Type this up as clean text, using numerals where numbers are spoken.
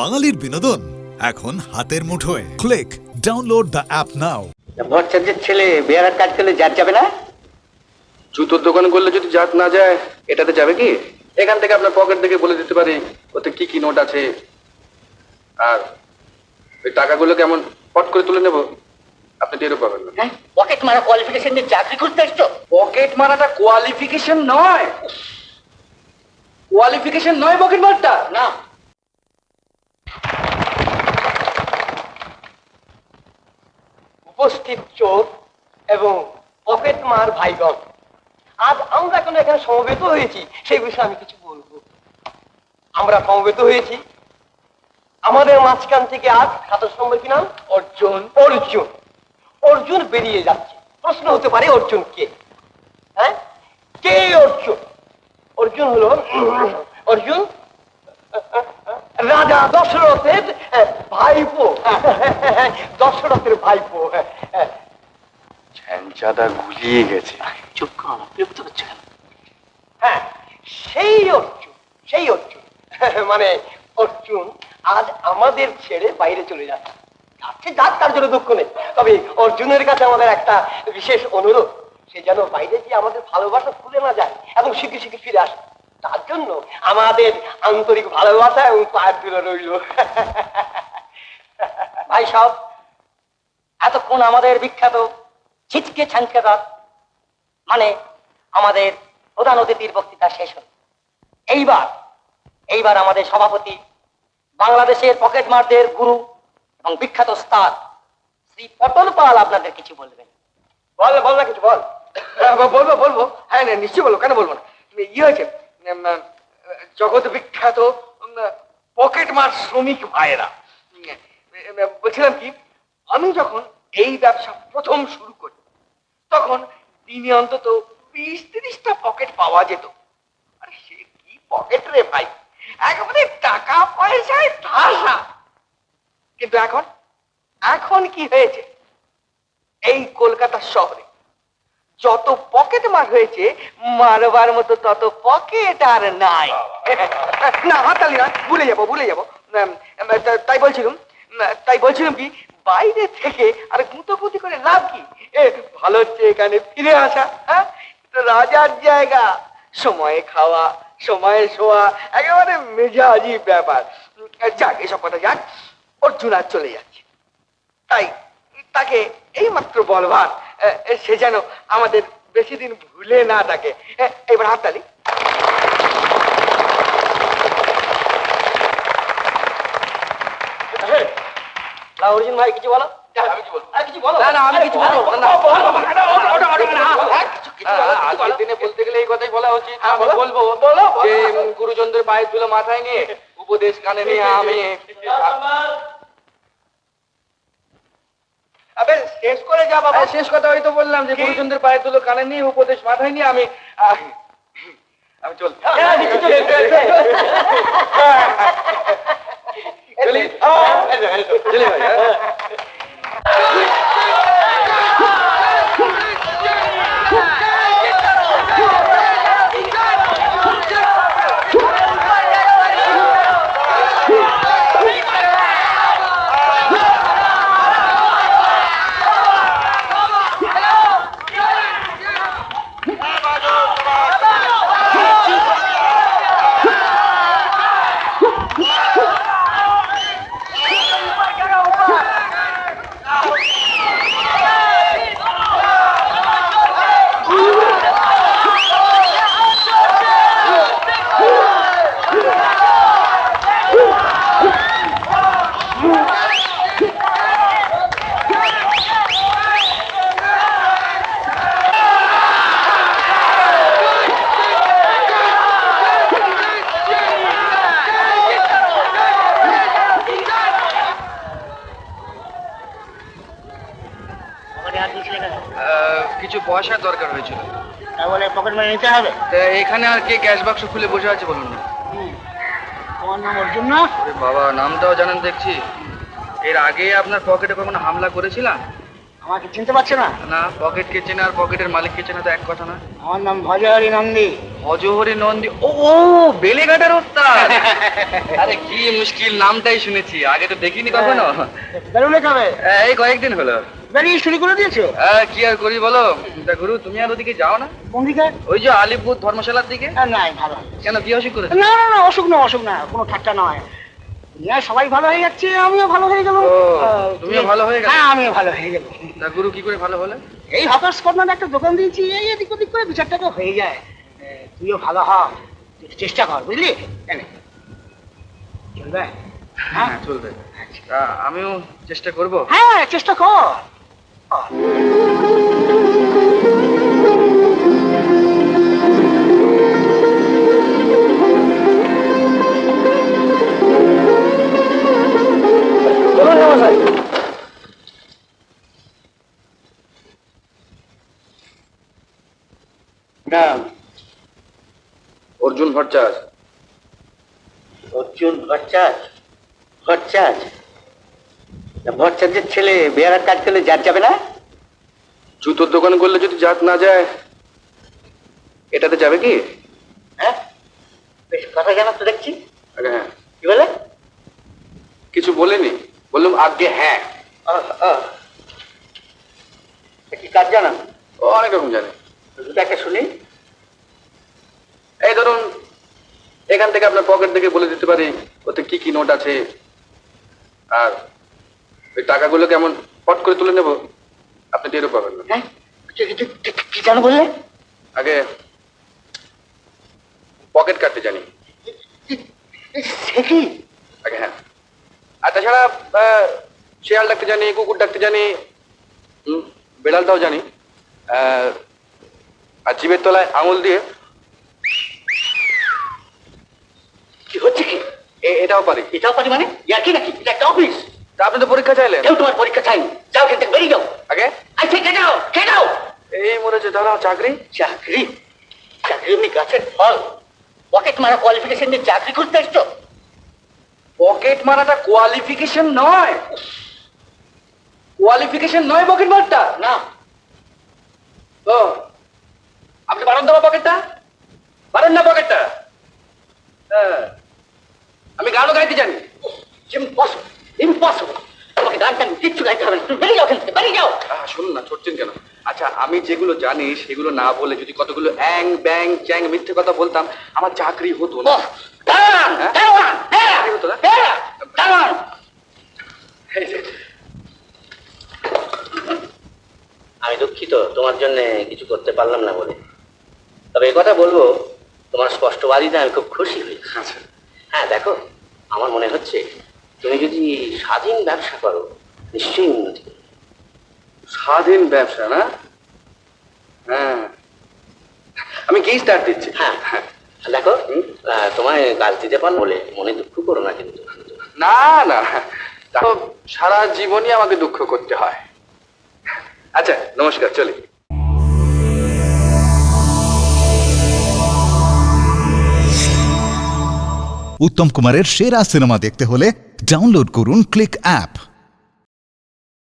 বাঙালির বিনোদন এখন হাতের মুঠোয়। ক্লিক ডাউনলোড দ্য অ্যাপ নাও। ভট্টাচার্যের ছেলে বেয়ারার কাজ করলে জাত যাবে না? জুতোর দোকান করলে যদি জাত না যায় এটাতে যাবে কি? এখান থেকে আপনার পকেট থেকে বলে দিতে পারি ওতে কি কি নোট আছে, আর ওই টাকাগুলো কেমন পট করে তুলে নেব, আপনি টেরও পাবেন না। হ্যাঁ, পকেট মারা কোয়ালিফিকেশন দিয়ে চাকরি করতে এসছো? পকেট মারাটা কোয়ালিফিকেশন নয়, কোয়ালিফিকেশন নয় পকেট মারটা না। উপস্থিত চোর এবং পকেট মার ভাইগণ, আজ আমরা কেন এখানে সমবেত হয়েছি সেই বিষয়ে আমি কিছু বলবো। আমরা সমবেত হয়েছি আমাদের মাঝখান থেকে আজ ছাত্র নম্বর কি নাম? অর্জুন। অর্জুন অর্জুন বেরিয়ে যাচ্ছে। প্রশ্ন হতে পারে অর্জুন কে? হ্যাঁ, কে অর্জুন? অর্জুন হলো অর্জুন রাজা দশরথের ভাইপো। দশরথের ভাইপো। ঝ্যাংচাদা গুলিয়ে গেছে। চুপ কর, বিরক্ত করছো কেন? হ্যাঁ, সেই অর্জুন, সেই অর্জুন। মানে অর্জুন আজ আমাদের ছেড়ে বাইরে চলে যাচ্ছে। যাচ্ছে যাক, তার জন্য দুঃখ নেই। তবে অর্জুনের কাছে আমাদের একটা বিশেষ অনুরোধ, সে যেন বাইরে গিয়ে আমাদের ভালোবাসা ভুলে না যায় এবং শিখে শিখে ফিরে আসে। তার জন্য আমাদের আন্তরিক ভালোবাসা এবং পায়ের তুলে রইল। ভাই সব, এতক্ষণ আমাদের বিখ্যাত ছিচকে ছাঞ্চকেদার মানে আমাদের প্রধান অতিথির বক্তৃতা শেষ হল। এইবার আমাদের সভাপতি, বাংলাদেশের পকেট মারদের গুরু এবং বিখ্যাত ওস্তাদ শ্রী পটল পাল আপনাদের কিছু বলবেন। বল বল না, কিছু বল। বলবো বলবো, হ্যাঁ নিশ্চয়ই বলবো, কেন বলবো না। ইয়ে হয়েছে, জগৎ বিখ্যাত পকেট মার শ্রমিক ভাইয়েরা, বলছিলাম কি, আমি যখন এই ব্যবসা প্রথম শুরু করি তখন দিনে অন্তত 20-30টা পকেট পাওয়া যেত। আরে সে কি পকেট রে ভাই, একেবারে টাকা পয়সায় ঠাসা। কিন্তু এখন এখন কি হয়েছে, এই কলকাতা শহরে যত পকেট মার হয়েছে, মারবার মতো তত পকেট আর নাই। না হাততালি না, ভুলে যাবো ভুলে যাবো। তাই বলছিলাম কি, বাইরে থেকে আর গুঁতোপুতি করে লাভ কি? ভালো হচ্ছে এখানে ফিরে আসা। হ্যাঁ, রাজার জায়গা, সময়ে খাওয়া সময়ে শোয়া, একেবারে মেজাজি ব্যাপার। যাক, এসব কথা যাক, অর্জুন আজ চলে যাচ্ছে, তাই তাকে এইমাত্র বলবার সে যেন আমাদের বেশি দিন ভুলে না থাকে। এবার হাততালি। অর্জুন ভাই কিছু বলো। আমি কি বলবো? কিছু বলো। না না, আমি কিছু বলবো না। আগের দিনে বলতে গেলে এই কথাই বলা উচিত। আমি বলবো যে গুরুজনদের পায়ের ধুলো মাথায় নিয়ে, উপদেশ কানে নিয়ে আমি শেষ করে যা বাবা। শেষ কথা হয়তো বললাম যে গুরুজনদের পায়ের ধুলো কানে নিয়ে, উপদেশ মাথায় নিয়ে আমি চল চলি চলি ভাই। কিছু পয়সার দরকার হয়েছিল, তাহলে পকেট মারি নিতে হবে। এখানে আর কে ক্যাশ বাক্স খুলে বসে আছে বলুন না। তোমার নাম অর্জুন না? বাবা, নামটাও জানেন দেখছি। এর আগে আপনার পকেটে কখনো হামলা করেছিলাম? আমাকে চিনতে পারছো না? না, পকেটকে চেনা আর পকেটের মালিককে চেনা তো এক কথা না। আমার নাম ভজহরি নন্দী। অজহরি নন্দী? ও বেলেঘাটার ওস্তাদ। আরে কি মুশকিল, নামটাই শুনেছি, আগে তো দেখিনি কখনো। বেরোলে কবে? এই কয়েকদিন হলো। বেরিয়ে শুরু করে দিয়েছো? কি আর করি বলো। তা গুরু, তুমি আর ওদিকে যাও না? কোন দিকে? ওই যে আলিপুর ধর্মশালার দিকে। নাই, ভালো। কেন, কি অসুখ করেছে? না না না, অসুখ না, অসুখ না, কোনো ঠাট্টা নয়। দুনিয়ায় সবাই ভালো হয়ে যাচ্ছে, আমিও ভালো হয়ে গেল। ও, তুমিও ভালো হয়ে গেলে? হ্যাঁ, আমিও ভালো হয়ে গেল। তা গুরু, কি করে ভালো হলে? এই হকার্স কর্নার একটা দোকান দিয়েছি, এই এদিক ওদিক করে 2-4 টাকা হয়ে যায়। তুইও ভালো হ, একটু চেষ্টা কর, বুঝলি? এনে চলবে? হ্যাঁ, চলবে। তা আমিও চেষ্টা করব। হ্যাঁ, চেষ্টা কর। চলুন না মশাই। নাম অর্জুন ভট্টাচার্য। অর্জুন ভট্টাচার্য? ভট্টাচার্য? ভট্টাচার্যের ছেলে বেয়ারার কাজ করলে জাত যাবে না? জুতোর দোকান করলে যদি জাত না যায়, এটাতে যাবে কি? হ্যাঁ, বেশ কথা জানা তো দেখছি। আগে হ্যাঁ। কি বলে? কিছু বলিনি, বললাম আগে হ্যাঁ। কি কাজ জানা? ও অনেক রকম জানে। দুটো একটা শুনি। এই ধরুন, এখান থেকে আপনার পকেট থেকে বলে দিতে পারি ওতে কি কি নোট আছে, আর ওই টাকাগুলো কেমন পট করে তুলে নেব, আপনি টেরও পাবেন না। হ্যাঁ, কি জানো বললে? আগে পকেট কাটতে জানি। সে কি? আগে হ্যাঁ। আর তাছাড়া শেয়াল ডাকতে জানি, কুকুর ডাকতে জানি, বেড়ালটাও জানি। আর জিভের তলায় আঙুল দিয়ে কি হচ্ছে কি? এটাও পারি। এটাও পারি মানে? ইয়ার কি নাকি? এটা একটা অফিস। তা আপনি তো পরীক্ষা চাইলেন। কেউ তোমার পরীক্ষা চাইনি। যাও, এখান থেকে বেরিয়ে যাও। আগে আই থেকে যাও, কে যাও? এই মরেছে, দাঁড়াও। চাকরি? চাকরি? চাকরি এমনি গাছের ফল? পকেট মারা কোয়ালিফিকেশন নিয়ে চাকরি করতে এসছো? পকেট মারাটা কোয়ালিফিকেশন নয়। কোয়ালিফিকেশন নয় পকেট মারটা। না। ও, আপনি বাড়ান দেওয়া পকেটটা, বাড়ান না পকেটটা। হ্যাঁ, আমি গানও গাইতে জানি। Impossible, impossible. তোমাকে গান টান কিচ্ছু গাইতে হবে না। তুমি বেরিয়ে যাও এখান থেকে, বেরিয়ে যাও। শুনুন না, ছড়ছেন কেন? আচ্ছা, আমি যেগুলো জানি সেগুলো না বলে যদি কতগুলো অ্যাং ব্যাং চ্যাং মিথ্যে কথা বলতাম, আমার চাকরি হতো না। দাঁড়ান, হ্যাঁ? দাঁড়ান, হ্যাঁ, চাকরি হতো না? হ্যাঁ, দাঁড়ান। এই যে, আমি দুঃখিত তোমার জন্য কিছু করতে পারলাম না বলে, তবে এ কথা বলবো, তোমার স্পষ্টবাদিতে আমি খুব খুশি হয়েছি। আচ্ছা, হ্যাঁ, দেখো, আমার মনে হচ্ছে তুমি যদি স্বাধীন ব্যবসা করো নিশ্চয়ই উন্নতি করবে। স্বাধীন ব্যবসা না? হ্যাঁ, আমি কি স্টার্ট দিচ্ছি। হ্যাঁ, দেখো, তোমায় কাজ দিতে পারো বলে মনে দুঃখ করো না কিন্তু। না না, তা তো সারা জীবনই আমাকে দুঃখ করতে হয়। আচ্ছা, নমস্কার, চলি। উত্তম কুমারের সেরা সিনেমা দেখতে হলে ডাউনলোড করুন ক্লিক অ্যাপ।